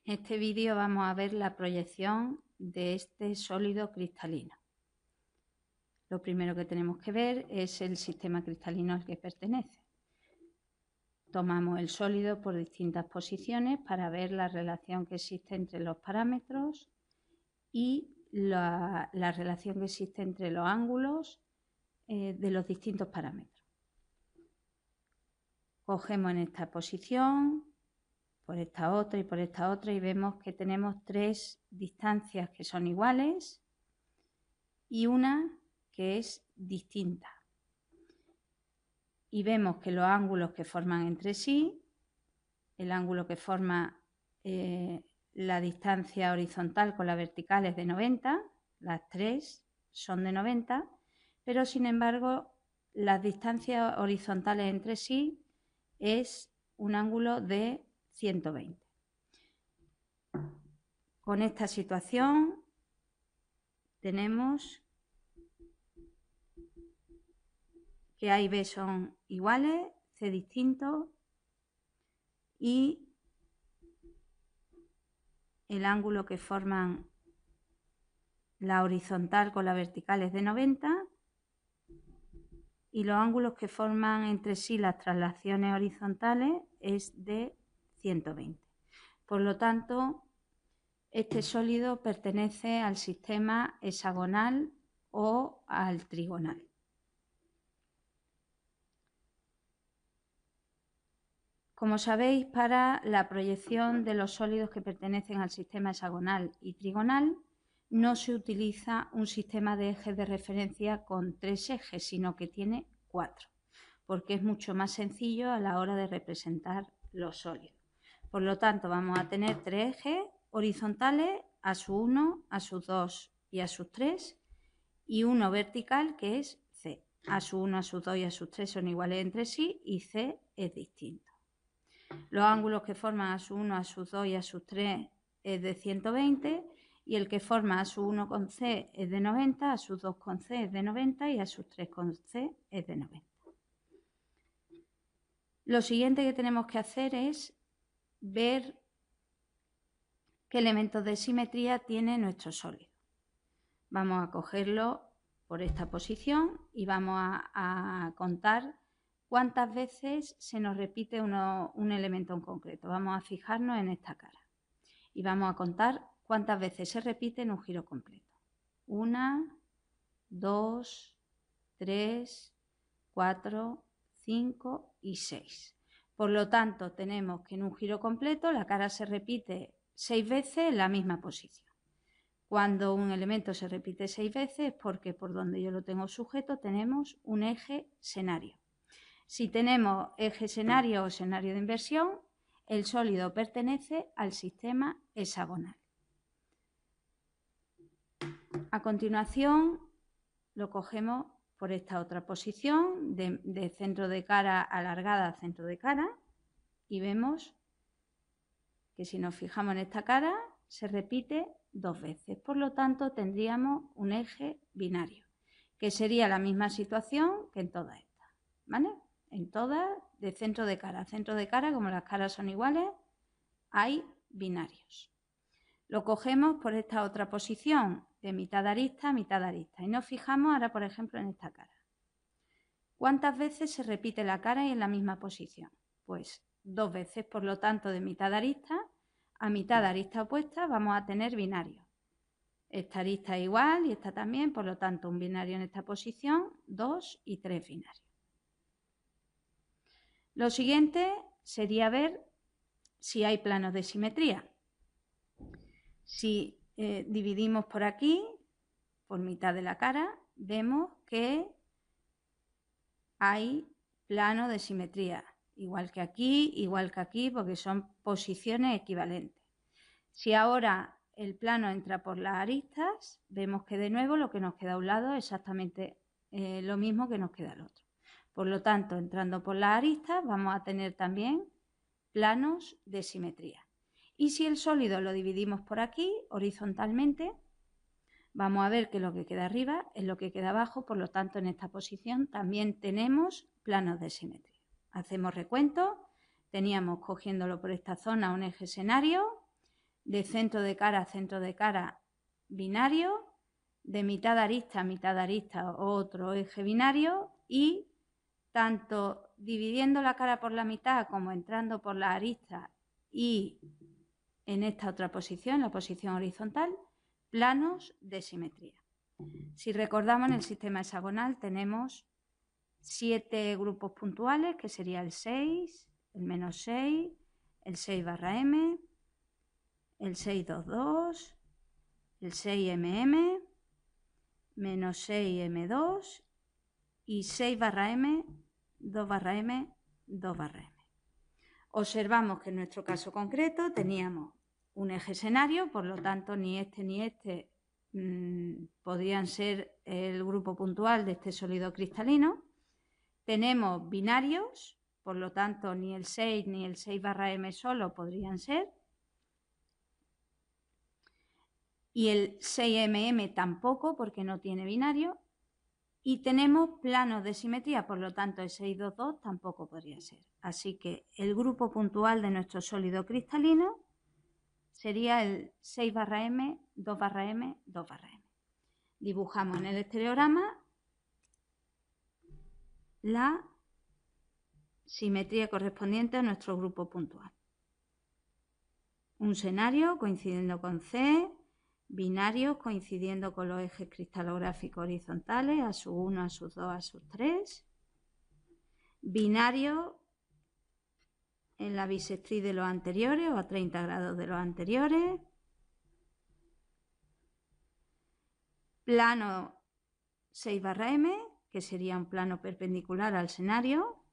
En este vídeo vamos a ver la proyección de este sólido cristalino. Lo primero que tenemos que ver es el sistema cristalino al que pertenece. Tomamos el sólido por distintas posiciones para ver la relación que existe entre los parámetros y la relación que existe entre los ángulos de los distintos parámetros. Cogemos en esta posición, por esta otra y por esta otra, y vemos que tenemos tres distancias que son iguales y una que es distinta. Y vemos que los ángulos que forman entre sí, el ángulo que forma la distancia horizontal con la vertical es de 90, las tres son de 90, pero sin embargo las distancias horizontales entre sí es un ángulo de 120. Con esta situación tenemos que A y B son iguales, C distinto y el ángulo que forman la horizontal con la vertical es de 90 y los ángulos que forman entre sí las traslaciones horizontales es de 120. Por lo tanto, este sólido pertenece al sistema hexagonal o al trigonal. Como sabéis, para la proyección de los sólidos que pertenecen al sistema hexagonal y trigonal no se utiliza un sistema de ejes de referencia con 3 ejes, sino que tiene 4, porque es mucho más sencillo a la hora de representar los sólidos. Por lo tanto, vamos a tener 3 ejes horizontales, a su 1, a sus 2 y a sus 3, y uno vertical que es C. A su 1, a sus 2 y a sus 3 son iguales entre sí y C es distinto. Los ángulos que forman a su 1, a sus 2 y a sus 3 es de 120 y el que forma a su 1 con C es de 90, a sus 2 con C es de 90 y a sus 3 con C es de 90. Lo siguiente que tenemos que hacer es ver qué elementos de simetría tiene nuestro sólido. Vamos a cogerlo por esta posición y vamos a contar cuántas veces se nos repite un elemento en concreto. Vamos a fijarnos en esta cara y vamos a contar cuántas veces se repite en un giro completo. 1, 2, 3, 4, 5 y 6. Por lo tanto, tenemos que en un giro completo la cara se repite 6 veces en la misma posición. Cuando un elemento se repite 6 veces es porque por donde yo lo tengo sujeto tenemos un eje senario. Si tenemos eje senario o senario de inversión, el sólido pertenece al sistema hexagonal. A continuación lo cogemos por esta otra posición, de centro de cara alargada a centro de cara, y vemos que si nos fijamos en esta cara se repite 2 veces. Por lo tanto, tendríamos un eje binario, que sería la misma situación que en todas estas, ¿vale? En todas, de centro de cara a centro de cara, como las caras son iguales, hay binarios. Lo cogemos por esta otra posición, de mitad de arista a mitad de arista, y nos fijamos ahora, por ejemplo, en esta cara. ¿Cuántas veces se repite la cara y en la misma posición? Pues 2 veces, por lo tanto, de mitad de arista a mitad de arista opuesta vamos a tener binarios. Esta arista es igual y esta también, por lo tanto, un binario en esta posición, 2 y 3 binarios. Lo siguiente sería ver si hay planos de simetría. Si dividimos por aquí, por mitad de la cara, vemos que hay plano de simetría, igual que aquí, porque son posiciones equivalentes. Si ahora el plano entra por las aristas, vemos que de nuevo lo que nos queda a un lado es exactamente lo mismo que nos queda al otro. Por lo tanto, entrando por las aristas, vamos a tener también planos de simetría. Y si el sólido lo dividimos por aquí, horizontalmente, vamos a ver que lo que queda arriba es lo que queda abajo, por lo tanto, en esta posición también tenemos planos de simetría. Hacemos recuento, teníamos cogiéndolo por esta zona un eje senario, de centro de cara a centro de cara binario, de mitad de arista otro eje binario, y tanto dividiendo la cara por la mitad como entrando por la arista y en esta otra posición, la posición horizontal, planos de simetría. Si recordamos, en el sistema hexagonal tenemos 7 grupos puntuales, que sería el 6, el menos 6, el 6/m, el 622, el 6mm, menos 6m2 y 6/m, 2/m, 2/m. Observamos que en nuestro caso concreto teníamos un eje escenario, por lo tanto ni este podrían ser el grupo puntual de este sólido cristalino. Tenemos binarios, por lo tanto ni el 6 ni el 6/m solo podrían ser. Y el 6mm tampoco, porque no tiene binario. Y tenemos planos de simetría, por lo tanto el 622 tampoco podría ser. Así que el grupo puntual de nuestro sólido cristalino sería el 6/m, 2/m, 2/m. Dibujamos en el estereograma la simetría correspondiente a nuestro grupo puntual. Un senario coincidiendo con C, binarios coincidiendo con los ejes cristalográficos horizontales, A1, A2, A3, binarios en la bisectriz de los anteriores o a 30 grados de los anteriores, plano 6/m, que sería un plano perpendicular al senario,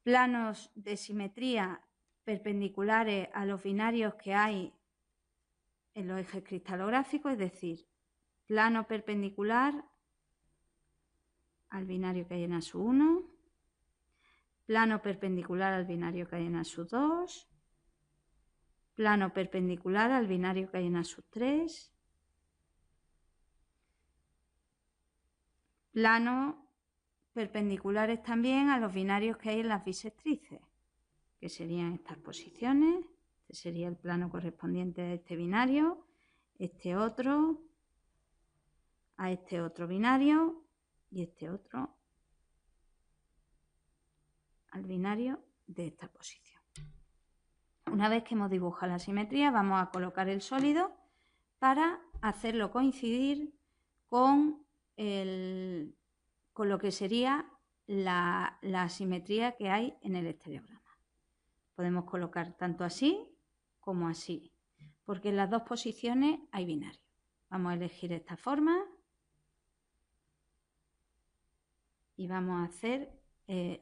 planos de simetría perpendiculares a los binarios que hay en los ejes cristalográficos, es decir, plano perpendicular al binario que hay en A1, plano perpendicular al binario que hay en A2, plano perpendicular al binario que hay en A3, planos perpendiculares también a los binarios que hay en las bisectrices, que serían estas posiciones. Este sería el plano correspondiente a este binario, este otro, a este otro binario y este otro al binario de esta posición. Una vez que hemos dibujado la simetría, vamos a colocar el sólido para hacerlo coincidir con lo que sería la simetría que hay en el estereograma. Podemos colocar tanto así como así, porque en las dos posiciones hay binario. Vamos a elegir esta forma y vamos a hacer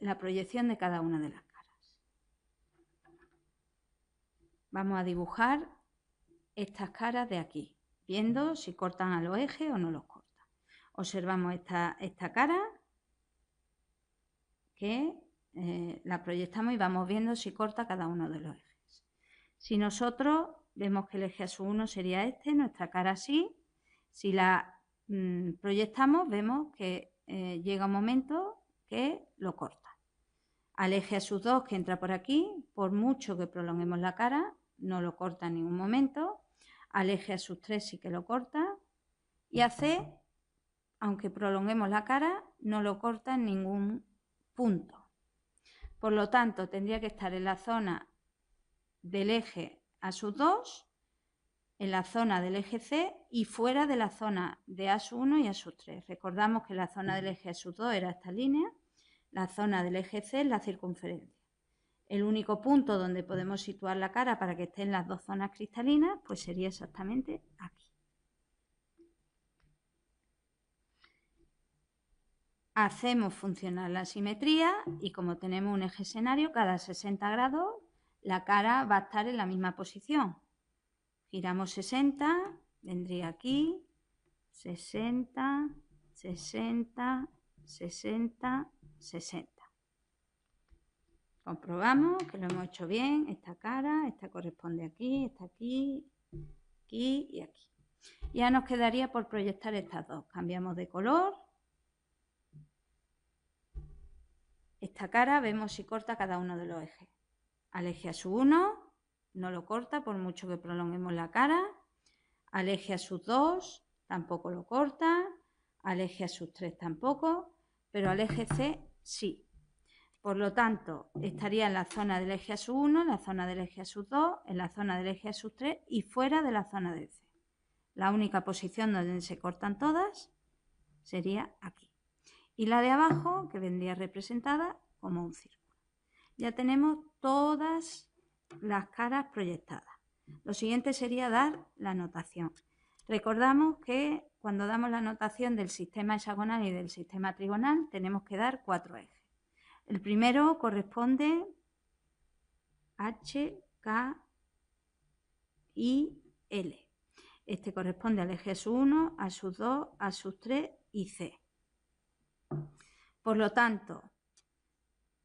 la proyección de cada una de las caras. Vamos a dibujar estas caras de aquí, viendo si cortan a los ejes o no los cortan. Observamos esta cara que la proyectamos y vamos viendo si corta cada uno de los ejes. Si nosotros vemos que el eje A1 sería este, nuestra cara así, si la proyectamos vemos que llega un momento que lo corta. Al eje A2 que entra por aquí, por mucho que prolonguemos la cara, no lo corta en ningún momento. Al eje A3 sí que lo corta. Y a C, aunque prolonguemos la cara, no lo corta en ningún punto. Por lo tanto, tendría que estar en la zona del eje A2, en la zona del eje C y fuera de la zona de A1 y A3. Recordamos que la zona del eje A2 era esta línea, la zona del eje C es la circunferencia. El único punto donde podemos situar la cara para que esté en las dos zonas cristalinas, pues sería exactamente aquí. Hacemos funcionar la simetría y como tenemos un eje escenario, cada 60 grados la cara va a estar en la misma posición. Giramos 60, vendría aquí, 60, 60, 60, 60. Comprobamos que lo hemos hecho bien, esta cara, esta corresponde aquí, esta aquí, aquí y aquí. Ya nos quedaría por proyectar estas dos. Cambiamos de color. Esta cara vemos si corta cada uno de los ejes. Al eje a su 1 no lo corta por mucho que prolonguemos la cara. Al eje a sus 2 tampoco lo corta. Al eje a sus 3 tampoco. Pero al eje C sí. Por lo tanto, estaría en la zona del eje a su 1, en la zona del eje a sus 2, en la zona del eje a sus 3 y fuera de la zona del C. La única posición donde se cortan todas sería aquí. Y la de abajo, que vendría representada como un círculo. Ya tenemos todas las caras proyectadas. Lo siguiente sería dar la notación. Recordamos que cuando damos la notación del sistema hexagonal y del sistema trigonal tenemos que dar 4 ejes. El primero corresponde H, K, I, L. Este corresponde al eje a su 1, a sus 2, a sus 3 y C. Por lo tanto,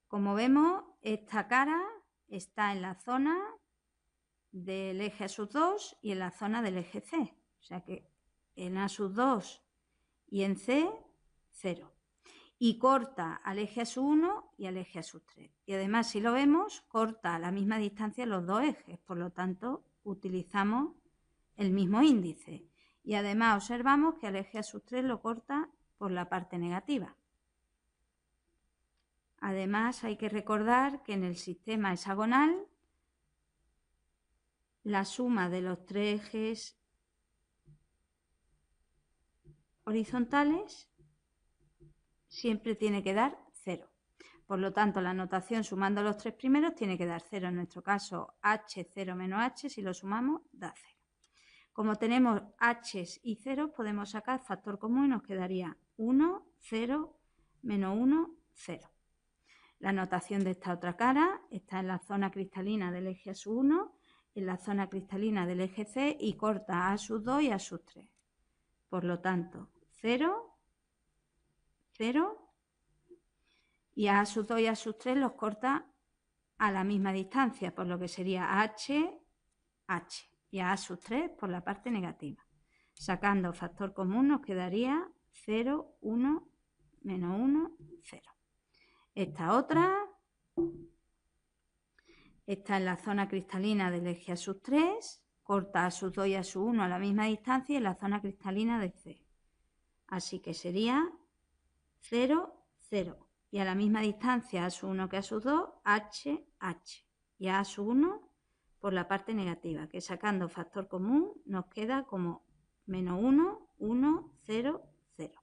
como vemos, esta cara está en la zona del eje a sus 2 y en la zona del eje C. O sea que en A sus 2 y en C, 0. Y corta al eje a su 1 y al eje a sus 3. Y además, si lo vemos, corta a la misma distancia los dos ejes. Por lo tanto, utilizamos el mismo índice. Y además observamos que al eje a sus 3 lo corta por la parte negativa. Además, hay que recordar que en el sistema hexagonal la suma de los 3 ejes horizontales siempre tiene que dar 0. Por lo tanto, la notación sumando los 3 primeros tiene que dar 0. En nuestro caso, H0 menos H, si lo sumamos, da 0. Como tenemos H y 0, podemos sacar factor común y nos quedaría 1, 0, menos 1, 0. La notación de esta otra cara está en la zona cristalina del eje a su 1, en la zona cristalina del eje C y corta a sus 2 y a sus 3. Por lo tanto, 0, 0 y a sus 2 y a sus 3 los corta a la misma distancia, por lo que sería H, H y a sus 3 por la parte negativa. Sacando factor común nos quedaría 0, 1, menos 1, 0. Esta otra está en la zona cristalina del eje a sus 3, corta a sus 2 y a su 1 a la misma distancia y en la zona cristalina de C. Así que sería 0, 0. Y a la misma distancia a su 1 que a su 2, H, H. Y a su 1 por la parte negativa, que sacando factor común nos queda como menos 1, 1, 0, 0.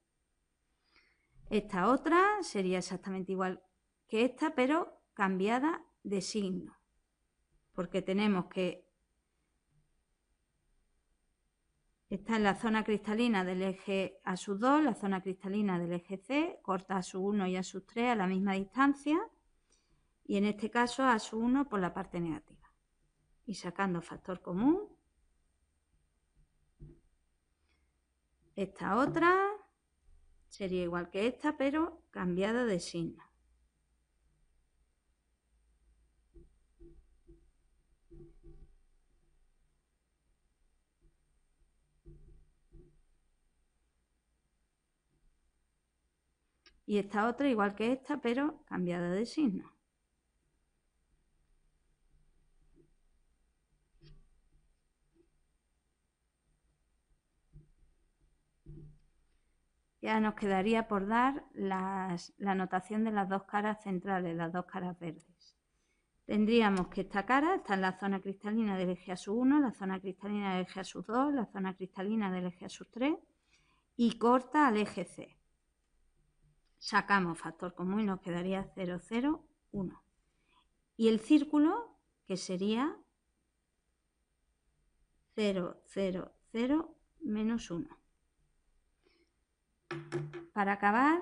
Esta otra sería exactamente igual que esta, pero cambiada de signo. Porque tenemos que está en la zona cristalina del eje a sus 2, la zona cristalina del eje C, corta a su 1 y a sus 3 a la misma distancia y en este caso a su 1 por la parte negativa. Y sacando factor común, esta otra sería igual que esta, pero cambiada de signo. Y esta otra igual que esta, pero cambiada de signo. Ya nos quedaría por dar la notación de las dos caras centrales, las dos caras verdes. Tendríamos que esta cara está en la zona cristalina del eje a su 1, la zona cristalina del eje a su 2, la zona cristalina del eje a su 3 y corta al eje C. Sacamos factor común y nos quedaría 0, 0, 1. Y el círculo, que sería 0, 0, 0, menos 1. Para acabar,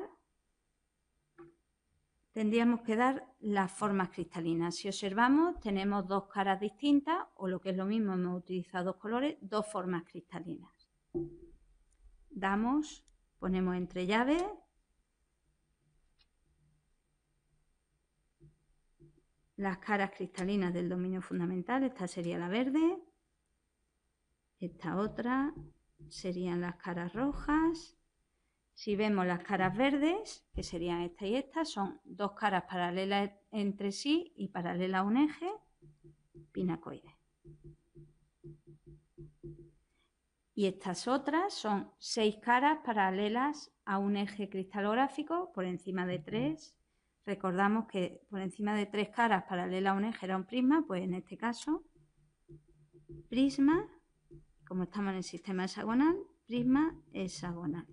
tendríamos que dar las formas cristalinas. Si observamos, tenemos dos caras distintas, o lo que es lo mismo, hemos utilizado dos colores, dos formas cristalinas. Damos, ponemos entre llaves, las caras cristalinas del dominio fundamental, esta sería la verde, esta otra serían las caras rojas. Si vemos las caras verdes, que serían esta y esta, son dos caras paralelas entre sí y paralelas a un eje pinacoide. Y estas otras son 6 caras paralelas a un eje cristalográfico por encima de 3. Recordamos que por encima de 3 caras paralelas a un eje era un prisma, pues en este caso, prisma, como estamos en el sistema hexagonal, prisma hexagonal.